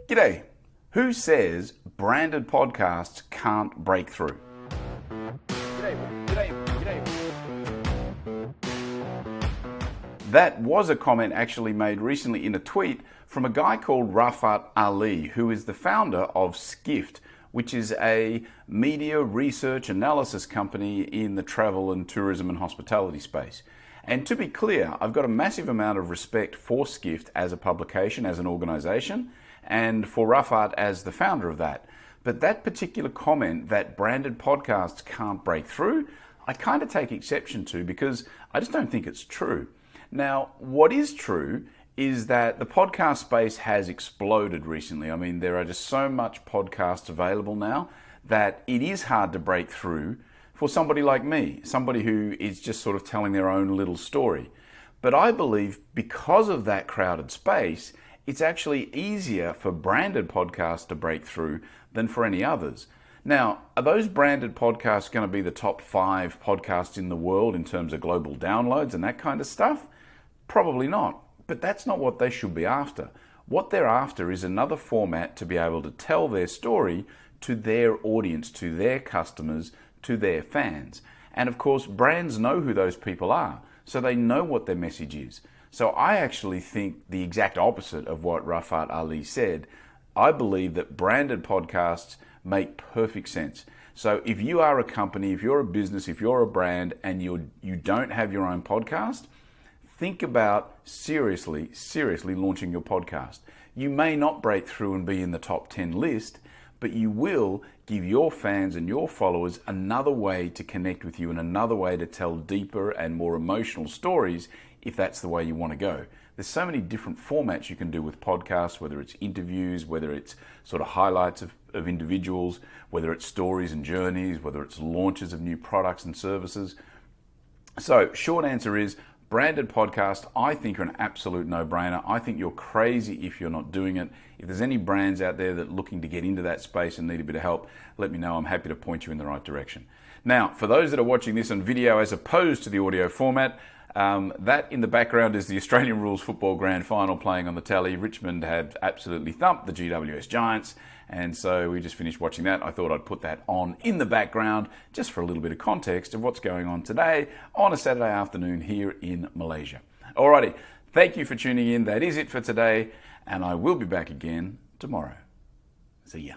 G'day. Who says branded podcasts can't break through? G'day. That was a comment actually made recently in a tweet from a guy called Rafat Ali, who is the founder of Skift, which is a media research analysis company in the travel and tourism and hospitality space. And to be clear, I've got a massive amount of respect for Skift as a publication, as an organization, and for Rafat as the founder of that. But that particular comment that branded podcasts can't break through, I kind of take exception to because I just don't think it's true. Now, what is true is that the podcast space has exploded recently. I mean, there are just so much podcasts available now that it is hard to break through for somebody like me, somebody who is just sort of telling their own little story. But I believe because of that crowded space, it's actually easier for branded podcasts to break through than for any others. Now, are those branded podcasts going to be the top 5 podcasts in the world in terms of global downloads and that kind of stuff? Probably not, but that's not what they should be after. What they're after is another format to be able to tell their story to their audience, to their customers, to their fans. And of course, brands know who those people are, so they know what their message is. So I actually think the exact opposite of what Rafat Ali said. I believe that branded podcasts make perfect sense. So if you are a company, if you're a business, if you're a brand and you don't have your own podcast, think about seriously launching your podcast. You may not break through and be in the top 10 list, but you will give your fans and your followers another way to connect with you and another way to tell deeper and more emotional stories if that's the way you want to go. There's so many different formats you can do with podcasts, whether it's interviews, whether it's sort of highlights of individuals, whether it's stories and journeys, whether it's launches of new products and services. So short answer is, branded podcast, I think, are an absolute no-brainer. I think you're crazy if you're not doing it. If there's any brands out there that are looking to get into that space and need a bit of help, let me know. I'm happy to point you in the right direction. Now, for those that are watching this on video as opposed to the audio format, that in the background is the Australian Rules Football Grand Final playing on the telly. Richmond had absolutely thumped the GWS Giants, and so we just finished watching that. I thought I'd put that on in the background just for a little bit of context of what's going on today on a Saturday afternoon here in Malaysia. Alrighty, thank you for tuning in. That is it for today, and I will be back again tomorrow. See ya.